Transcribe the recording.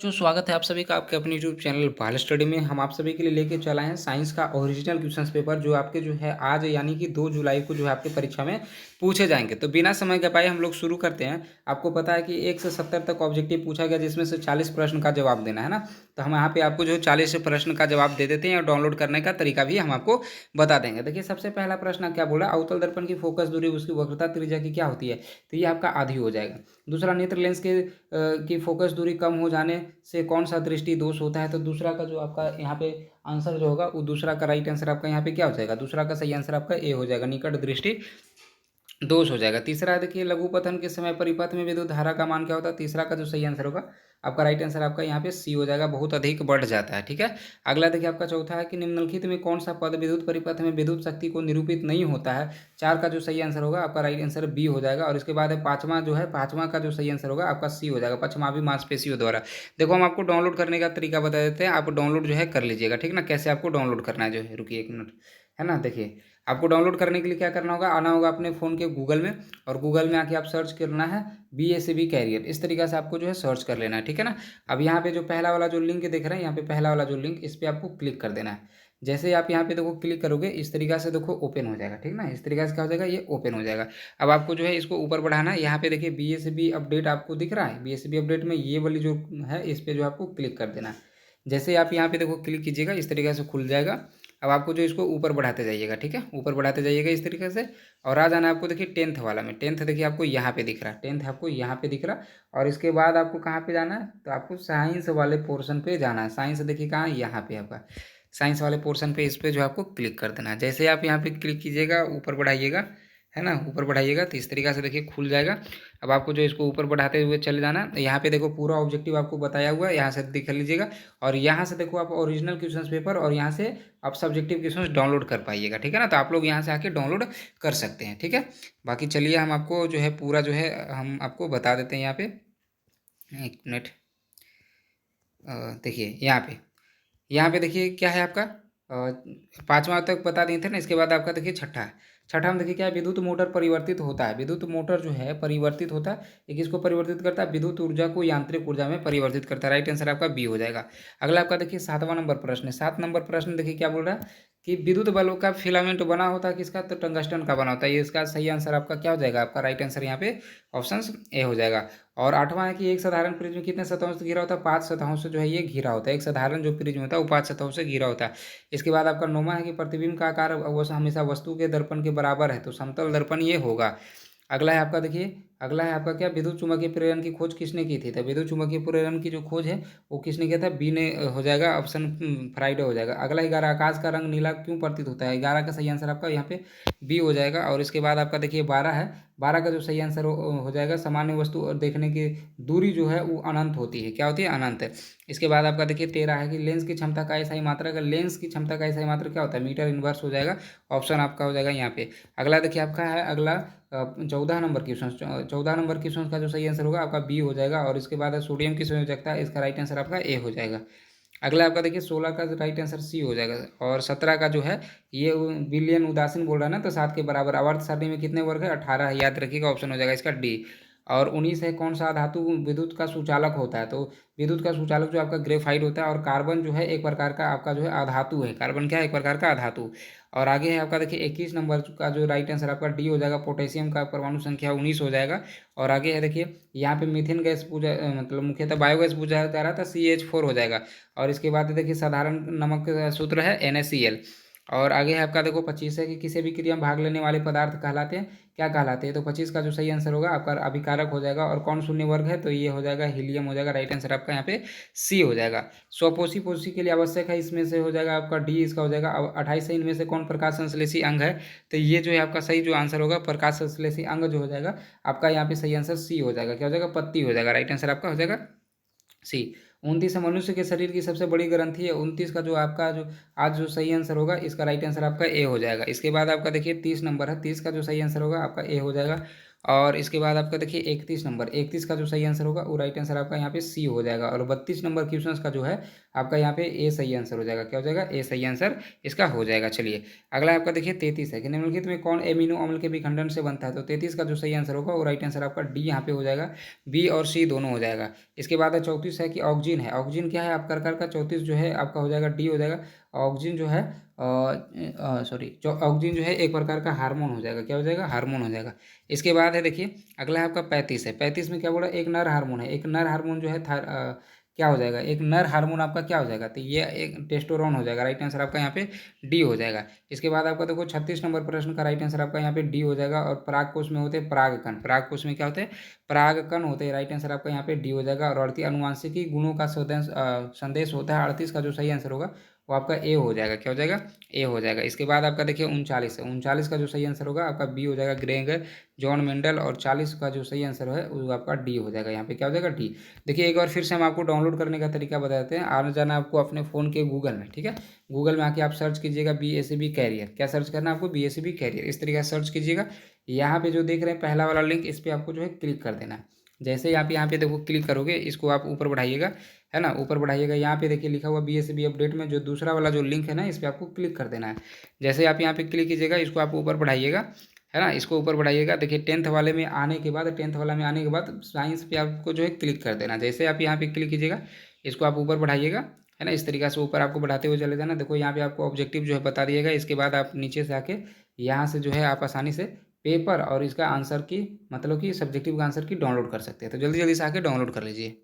जो स्वागत है आप सभी का आपके अपने यूट्यूब चैनल बाल स्टडी में। हम आप सभी के लिए लेके चला है साइंस का ओरिजिनल क्वेश्चंस पेपर जो आपके जो है आज यानी कि 2 जुलाई को जो है आपके परीक्षा में पूछे जाएंगे। तो बिना समय गवाए हम लोग शुरू करते हैं। आपको पता है कि 1 से 70 तक ऑब्जेक्टिव पूछा गया जिसमें से 40 प्रश्न का जवाब देना है ना। तो हम यहाँ पे आपको जो 40 प्रश्न का जवाब दे देते हैं और डाउनलोड करने का तरीका भी हम आपको बता देंगे। देखिए सबसे पहला प्रश्न क्या बोला, अवतल दर्पण की फोकस दूरी उसकी वक्रता त्रिज्या की क्या होती है, तो ये आपका आधी हो जाएगा। दूसरा, नेत्र लेंस के की फोकस दूरी कम हो जाने से कौन सा दृष्टि दोष होता है, तो दूसरा का जो आपका यहाँ पे आंसर जो होगा वो दूसरा का राइट आंसर आपका यहाँ पे क्या हो जाएगा, दूसरा का सही आंसर आपका ए हो जाएगा, निकट दृष्टि दोष हो जाएगा। तीसरा देखिए, लघु पतन के समय परिपथ में विद्युत धारा का मान क्या होता है, तीसरा का जो सही आंसर होगा आपका राइट आंसर आपका यहाँ पे सी हो जाएगा, बहुत अधिक बढ़ जाता है। ठीक है। अगला देखिए आपका चौथा है कि निम्नलिखित में कौन सा पद विद्युत परिपथ में विद्युत शक्ति को निरूपित नहीं होता है, चार का जो सही आंसर होगा आपका राइट आंसर बी हो जाएगा। और इसके बाद है पांचवा जो है, पांचवा का जो सही आंसर होगा आपका सी हो जाएगा, पश्चिमाभी मांसपेशियों द्वारा। देखो हम आपको डाउनलोड करने का तरीका बता देते हैं, आप डाउनलोड जो है कर लीजिएगा, ठीक ना। कैसे आपको डाउनलोड करना है जो है, रुकिए 1 मिनट, है ना। देखिए आपको डाउनलोड करने के लिए क्या करना होगा, आना होगा अपने फ़ोन के गूगल में, और गूगल में आके आप सर्च करना है BSc कैरियर, इस तरीके से आपको जो है सर्च कर लेना है, ठीक है ना। अब यहाँ पे जो पहला वाला जो लिंक देख रहे हैं, यहाँ पे पहला वाला जो लिंक, इस पर आपको क्लिक कर देना है। जैसे ही आप यहाँ पे देखो क्लिक करोगे इस तरीके से देखो ओपन हो जाएगा, ठीक ना। इस तरीके से क्या हो जाएगा, ये ओपन हो जाएगा। अब आपको जो है इसको ऊपर बढ़ाना है। यहाँ पे देखिए BSc अपडेट आपको दिख रहा है, BSc अपडेट में ये वाली जो है इस पर जो आपको क्लिक कर देना है। जैसे आप यहाँ पे देखो क्लिक कीजिएगा इस तरीके से खुल जाएगा। अब आपको जो इसको ऊपर बढ़ाते जाइएगा, ठीक है, ऊपर बढ़ाते जाइएगा इस तरीके से। और आ जाना है आपको देखिए 10th वाला में, 10th देखिए आपको यहाँ पे दिख रहा है, 10th आपको यहाँ पे दिख रहा। और इसके बाद आपको कहाँ पे जाना है, तो आपको साइंस वाले पोर्शन पे जाना है। साइंस देखिए कहाँ है, यहाँ पे आपका साइंस वाले पोर्शन पे, इस पे जो आपको क्लिक कर देना है। जैसे आप यहाँ पे क्लिक कीजिएगा ऊपर बढ़ाइएगा, है ना, ऊपर बढ़ाइएगा तो इस तरीके से देखिए खुल जाएगा। अब आपको जो इसको ऊपर बढ़ाते हुए चले जाना है। यहाँ पे देखो पूरा ऑब्जेक्टिव आपको बताया हुआ है, यहाँ से देख लीजिएगा। और यहाँ से देखो आप ओरिजिनल क्वेश्चन पेपर, और यहाँ से आप सब्जेक्टिव क्वेश्चन डाउनलोड कर पाइएगा, ठीक है ना। तो आप लोग यहाँ से आके डाउनलोड कर सकते हैं, ठीक है। बाकी चलिए हम आपको जो है पूरा जो है हम आपको बता देते हैं यहाँ पे। 1 मिनट, देखिए यहाँ पे देखिए क्या है आपका, पाँचवा तक बता दिए थे ना। इसके बाद आपका देखिए छठा है। छठा में देखिए क्या है, विद्युत मोटर परिवर्तित होता है। विद्युत मोटर जो है परिवर्तित होता है, एक इसको परिवर्तित करता है, विद्युत ऊर्जा को यांत्रिक ऊर्जा में परिवर्तित करता है। राइट आंसर आपका बी हो जाएगा। अगला आपका देखिए 7वां नंबर प्रश्न है। 7 नंबर प्रश्न देखिए क्या बोल रहा है कि विद्युत बल्ब का फिलामेंट बना होता है किसका, तो टंगस्टन का बना होता है। ये इसका सही आंसर आपका क्या हो जाएगा, आपका राइट आंसर यहाँ पे ऑप्शन ए हो जाएगा। और 8वां है कि एक साधारण प्रिज्म कितने सतहों से घिरा होता है, 5 सतहों से जो है ये घिरा होता है। एक साधारण जो प्रिज्म होता है वो 5 सतहों से घिरा होता है। इसके बाद आपका 9वां है कि प्रतिबिंब का आकार वो हमेशा वस्तु के दर्पण के बराबर है, तो समतल दर्पण ये होगा। अगला है आपका देखिए, अगला है आपका क्या, विद्युत चुम्बकीय प्रेरण की खोज किसने की थी, तो विद्युत चुम्बकीय प्रेरण की जो खोज है वो किसने किया था, बी ने हो जाएगा, ऑप्शन फ्राइडे हो जाएगा। अगला 11, आकाश का रंग नीला क्यों प्रतीत होता है, 11 का सही आंसर आपका यहाँ पे बी हो जाएगा। और इसके बाद आपका देखिए 12 है, 12 का जो सही आंसर हो जाएगा, सामान्य वस्तु और देखने की दूरी जो है वो अनंत होती है, क्या होती है, अनंत है। इसके बाद आपका देखिए 13 है कि लेंस की क्षमता का ऐसा ही मात्रा, का लेंस की क्षमता का ऐसा ही मात्रा क्या होता है, मीटर इनवर्स हो जाएगा, ऑप्शन आपका हो जाएगा यहाँ पे। अगला देखिए आपका है, अगला 14 नंबर क्वेश्चन, 14 नंबर क्वेश्चन का जो सही आंसर होगा आपका बी हो जाएगा। और इसके बाद है सोडियम की संयोजकता, इसका राइट आंसर आपका ए हो जाएगा। अगला आपका देखिए 16 का राइट आंसर सी हो जाएगा। और 17 का जो है ये बिलियन उदासीन बोल रहा है ना, तो 7 के बराबर आवर्त सारणी में कितने वर्ग है, 18 है, याद रखिएगा, ऑप्शन हो जाएगा इसका डी। और 19 है, कौन सा धातु विद्युत का सुचालक होता है, तो विद्युत का सुचालक जो आपका ग्रेफाइट होता है। और कार्बन जो है एक प्रकार का आपका जो है अधातु है, कार्बन क्या है, एक प्रकार का अधातु। और आगे है आपका देखिए 21 नंबर का जो राइट आंसर आपका डी हो जाएगा, पोटेशियम का परमाणु संख्या 19 हो जाएगा। और आगे है देखिए यहाँ पे मीथेन गैस पूजा मतलब मुख्यतः बायोगैस पूजा जा रहा था, CH4 हो जाएगा। और इसके बाद देखिए साधारण नमक का सूत्र है NaCl। और आगे है आपका देखो 25 है कि किसी भी क्रिया में भाग लेने वाले पदार्थ कहलाते हैं, क्या कहलाते हैं, तो 25 का जो सही आंसर होगा आपका अभिकारक हो जाएगा। और कौन शून्य वर्ग है, तो ये हो जाएगा हीलियम हो जाएगा, राइट आंसर आपका यहाँ पे सी हो जाएगा। स्वपोषी पोषी के लिए आवश्यक है, इसमें से हो जाएगा आपका डी, इसका हो जाएगा। अब 28 है, इनमें से कौन प्रकाश संश्लेषी अंग है, तो ये जो है आपका सही जो आंसर होगा प्रकाश संश्लेषी अंग जो हो जाएगा आपका यहाँ पे सही आंसर सी हो जाएगा, क्या हो जाएगा, पत्ती हो जाएगा, राइट आंसर आपका हो जाएगा सी। 29 मनुष्य के शरीर की सबसे बड़ी ग्रंथि है, 29 का जो आपका जो आज जो सही आंसर होगा इसका राइट आंसर आपका ए हो जाएगा। इसके बाद आपका देखिए 30 नंबर है, 30 का जो सही आंसर होगा आपका ए हो जाएगा। और इसके बाद आपका देखिए 31 नंबर, 31 का जो सही आंसर होगा वो राइट आंसर आपका यहाँ पे सी हो जाएगा। और 32 नंबर क्वेश्चन का जो है आपका यहाँ पे ए सही आंसर हो जाएगा। क्या हो जाएगा? ए सही आंसर इसका हो जाएगा। चलिए अगला आपका देखिए 33 है कि निम्नलिखित में कौन एमिनो अम्ल के विखंडन से बनता है। तो 33 का जो सही आंसर होगा वो राइट आंसर आपका डी यहाँ पे हो जाएगा। बी और सी दोनों हो जाएगा। इसके बाद है 34 है कि ऑक्सीजन है। ऑक्सीजन क्या है आप कर का 34 जो है आपका हो जाएगा डी हो जाएगा। ऑक्सीजन जो है सॉरी जो ऑक्सीजन जो है एक प्रकार का हार्मोन हो जाएगा। क्या हो जाएगा? हार्मोन हो जाएगा। इसके बाद है देखिए अगला है आपका 35 है। 35 में क्या बोला? एक नर हार्मोन है। एक नर हार्मोन जो है क्या हो जाएगा? एक नर हार्मोन आपका क्या हो जाएगा? तो ये एक टेस्टोस्टेरोन हो जाएगा। राइट आंसर आपका यहाँ पे डी हो जाएगा। इसके बाद आपका देखो 36 नंबर प्रश्न का राइट आंसर आपका यहाँ पे डी हो जाएगा। और परागकोश में होते हैं परागकण। परागकोश में क्या होते हैं? परागकण होते हैं। राइट आंसर आपका यहाँ पे डी हो जाएगा। और अड़ती अनुवांशिकी गुणों का संदेश होता है 38 का जो सही आंसर होगा वो आपका ए हो जाएगा। क्या हो जाएगा? ए हो जाएगा। इसके बाद आपका देखिए 39 है। 39 का जो सही आंसर होगा आपका बी हो जाएगा। Gregor John Mendel. और 40 का जो सही आंसर है वो आपका डी हो जाएगा। यहाँ पे क्या हो जाएगा? डी। देखिए एक बार फिर से हम आपको डाउनलोड करने का तरीका बताते हैं। आना जाना आपको अपने फ़ोन के गूगल में, ठीक है। गूगल में आके आप सर्च कीजिएगा BACB कैरियर। क्या सर्च करना है आपको? BACB career. इस तरीके से सर्च कीजिएगा। यहाँ पे जो देख रहे हैं पहला वाला लिंक, इस पर आपको जो है क्लिक कर देना है। जैसे ही आप यहाँ पे देखो क्लिक करोगे, इसको आप ऊपर बढ़ाइएगा, है ना, ऊपर बढ़ाइएगा। यहाँ पे देखिए लिखा हुआ BACB अपडेट में जो दूसरा वाला जो लिंक है ना, इस पर आपको क्लिक कर देना है। जैसे आप यहाँ पे क्लिक कीजिएगा, इसको आप ऊपर बढ़ाइएगा, है ना, इसको ऊपर बढ़ाइएगा। देखिए 10th वाले में आने के बाद, 10th वाला में आने के बाद साइंस पे आपको जो है क्लिक कर देना। जैसे आप यहाँ पे क्लिक कीजिएगा, इसको आप ऊपर बढ़ाइएगा, है ना, इस तरीके से ऊपर आपको बढ़ाते हुए चले जाना। देखो यहाँ पे आपको ऑब्जेक्टिव जो है बता दिएगा। इसके बाद आप नीचे से आके यहाँ से जो है आप आसानी से पेपर और इसका आंसर की, मतलब कि सब्जेक्टिव का आंसर की डाउनलोड कर सकते हैं। तो जल्दी जल्दी से आके डाउनलोड कर लीजिए।